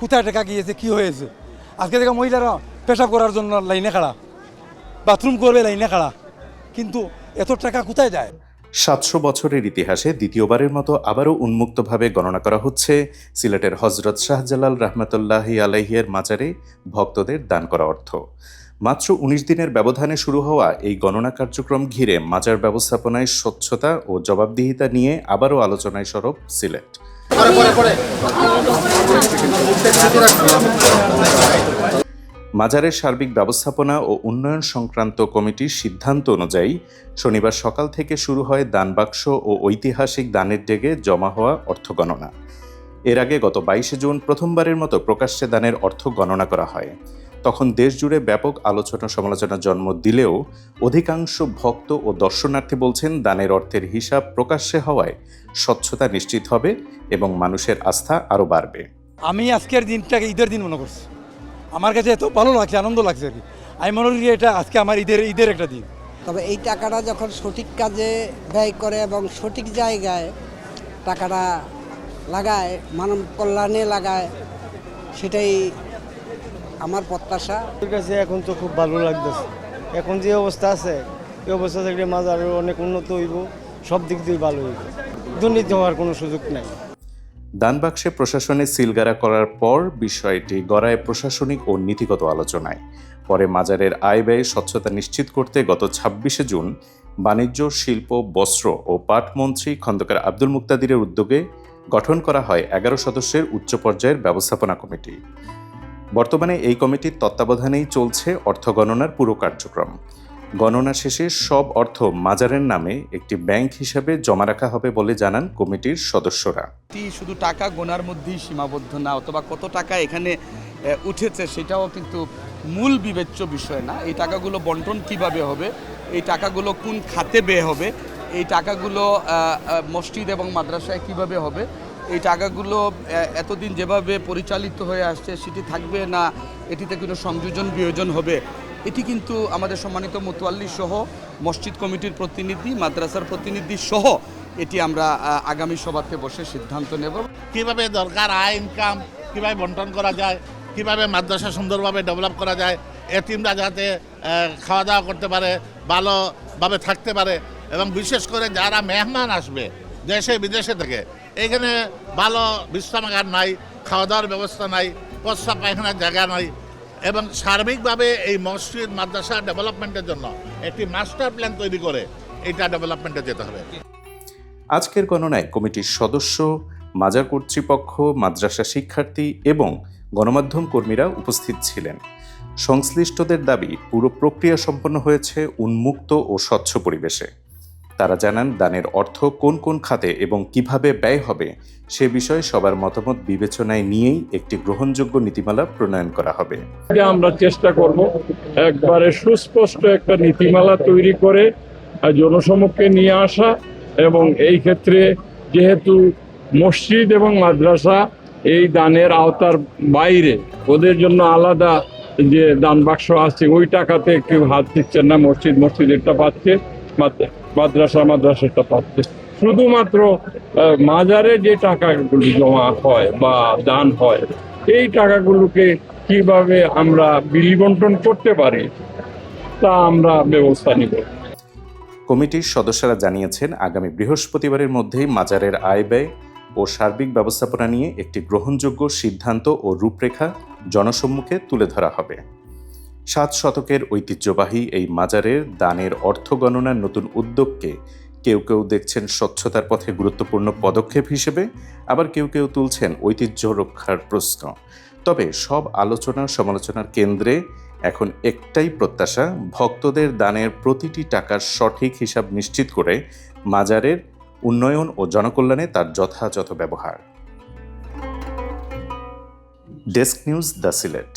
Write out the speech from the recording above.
কোথায় টাকা গিয়েছে, কি হয়েছে। আজকে থেকে মহিলারা পেশাব করার জন্য লাইনে খাড়া, বাথরুম করবে লাইনে খাড়া, কিন্তু এত টাকা কোথায় যায়? 700 বছরের ইতিহাসে দ্বিতীয়বারের মতো আবারও উন্মুক্তভাবে গণনা করা হচ্ছে সিলেটের হজরত শাহজালাল রহমতুল্লাহি আলাইহির মাজারে ভক্তদের দান করা অর্থ। মাত্র 19 দিনের ব্যবধানে শুরু হওয়া এই গণনা কার্যক্রম ঘিরে মাজার ব্যবস্থাপনায় স্বচ্ছতা ও জবাবদিহিতা নিয়ে আবারও আলোচনায় সরব সিলেট। মাজারের সার্বিক ব্যবস্থাপনা ও উন্নয়ন সংক্রান্ত কমিটির সিদ্ধান্ত অনুযায়ী শনিবার সকাল থেকে শুরু হয় দানবাক্স ও ঐতিহাসিক দানের ডেগে জমা হওয়া অর্থ গণনা। এর আগে গত 22 জুন প্রথমবারের মতো প্রকাশ্যে দানের অর্থ গণনা করা হয়। তখন দেশজুড়ে ব্যাপক আলোচনা সমালোচনা জন্ম দিলেও অধিকাংশ ভক্ত ও দর্শনার্থী বলছেন দানের অর্থের হিসাব প্রকাশ্যে হওয়ায় স্বচ্ছতা নিশ্চিত হবে এবং মানুষের আস্থা আরও বাড়বে। আমি আজকের দিনটাকে ঈদের দিন মনে করছি। আমার কাছে এত ভালো লাগছে, আনন্দ লাগছে আর কি। আমি মনে করি এটা আজকে আমার ঈদের একটা দিন। তবে এই টাকাটা যখন সঠিক কাজে ব্যয় করে এবং সঠিক জায়গায় টাকাটা লাগায়, মানব কল্যাণে লাগায়, সেটাই আমার প্রত্যাশা। আমার কাছে এখন তো খুব ভালো লাগতেছে। এখন যে অবস্থা আছে, এই অবস্থা থেকে মাজার অনেক উন্নত হইব, সব দিক দিয়ে ভালো হইব, দুর্নীতি হওয়ার কোনো সুযোগ নাই। দানবাক্সে প্রশাসনে সিলগারা করার পর বিষয়টি গড়ায় প্রশাসনিক ও নীতিগত আলোচনায়। পরে মাজারের আয় ব্যয় স্বচ্ছতা নিশ্চিত করতে গত 26 জুন বাণিজ্য, শিল্প, বস্ত্র ও পাট মন্ত্রী খন্দকার আব্দুল মুক্তাদিরের উদ্যোগে গঠন করা হয় 11 সদস্যের উচ্চ পর্যায়ের ব্যবস্থাপনা কমিটি। বর্তমানে এই কমিটির তত্ত্বাবধানেই চলছে অর্থ গণনার পুরো কার্যক্রম। গণনা শেষে সব অর্থ মাজারের নামে একটি ব্যাংক হিসাবে জমা রাখা হবে বলে জানান কমিটির সদস্যরা। শুধু টাকা গোনার মধ্যেই সীমাবদ্ধ না, অথবা কত টাকা এখানে উঠেছে সেটাও কিন্তু মূল বিবেচ্য বিষয় না। এই টাকাগুলো বন্টন কিভাবে হবে, এই টাকাগুলো কোন খাতে ব্যয় হবে, এই টাকাগুলো মসজিদ এবং মাদ্রাসায় কিভাবে হবে, এই টাকাগুলো এতদিন যেভাবে পরিচালিত হয়ে আসছে সেটি থাকবে না এটিতে কোনো সংযোজন বিয়োজন হবে, এটি কিন্তু আমাদের সম্মানিত মুতওয়াল্লি সহ মসজিদ কমিটির প্রতিনিধি, মাদ্রাসার প্রতিনিধি সহ এটি আমরা আগামী সভাতে বসে সিদ্ধান্ত নেব। কিভাবে দরকার আয় ইনকাম কিভাবে বন্টন করা যায়, কিভাবে মাদ্রাসা সুন্দরভাবে ডেভেলপ করা যায়, এতিমরা যাতে খাওয়া দাওয়া করতে পারে, ভালোভাবে থাকতে পারে, এবং বিশেষ করে যারা মেহমান আসবে দেশে বিদেশে থেকে, এখানে ভালো বিশ্রামাগার নাই, খাওয়া দাওয়ার ব্যবস্থা নাই, প্রস্রাব পায়খানার জায়গা নাই, এবং সার্বিকভাবে এই মসজিদ মাদ্রাসা ডেভেলপমেন্টের জন্য একটি মাস্টার প্ল্যান তৈরি করে এইটা ডেভেলপমেন্টে যেতে হবে। আজকের গণনায় কমিটির সদস্য, মাজার কর্তৃপক্ষ, মাদ্রাসা শিক্ষার্থী এবং গণমাধ্যম কর্মীরা উপস্থিত ছিলেন। সংশ্লিষ্টদের দাবি পুরো প্রক্রিয়া সম্পন্ন হয়েছে উন্মুক্ত ও স্বচ্ছ পরিবেশে। তারা জানান দানের অর্থ কোন কোন খাতে এবং কিভাবে ব্যয় হবে সে বিষয়ে সবার মতামত বিবেচনায় নিয়েই একটি গ্রহণযোগ্য নীতিমালা প্রণয়ন করা হবে। আমরা চেষ্টা করব একবারে সুস্পষ্ট একটা নীতিমালা তৈরি করে জনসমক্ষে নিয়ে আসা, এবং এই ক্ষেত্রে যেহেতু মসজিদ এবং মাদ্রাসা এই দানের আওতার বাইরে, ওদের জন্য আলাদা যে দান বাক্স আছে ওই টাকাতে কেউ হাত দিচ্ছেন না। মসজিদেরটা পাচ্ছে, মাদ্রাসাটা পাচ্ছে। শুধুমাত্র মাজারে যে টাকাগুলি জমা হয় বা দান হয়, এই টাকাগুলোকে কিভাবে আমরা বিলি বন্টন করতে পারি তা আমরা ব্যবস্থা নিব। কমিটির সদস্যরা জানিয়েছেন আগামী বৃহস্পতিবারের মধ্যেই মাজারের আয় ব্যয় ও সার্বিক ব্যবস্থাপনা নিয়ে একটি গ্রহণযোগ্য সিদ্ধান্ত ও রূপরেখা জনসম্মুখে তুলে ধরা হবে। 7 শতকের ঐতিহ্যবাহী এই মাজারের দানের অর্থ গণনার নতুন উদ্যোগকে কেউ কেউ দেখছেন স্বচ্ছতার পথে গুরুত্বপূর্ণ পদক্ষেপ হিসেবে, আবার কেউ কেউ তুলছেন ঐতিহ্য রক্ষার প্রশ্ন। তবে সব আলোচনা সমালোচনার কেন্দ্রে এখন একটাই প্রত্যাশা, ভক্তদের দানের প্রতিটি টাকার সঠিক হিসাব নিশ্চিত করে মাজারের উন্নয়ন ও জনকল্যাণে তার যথাযথ ব্যবহার। Desk news, the Sylhet.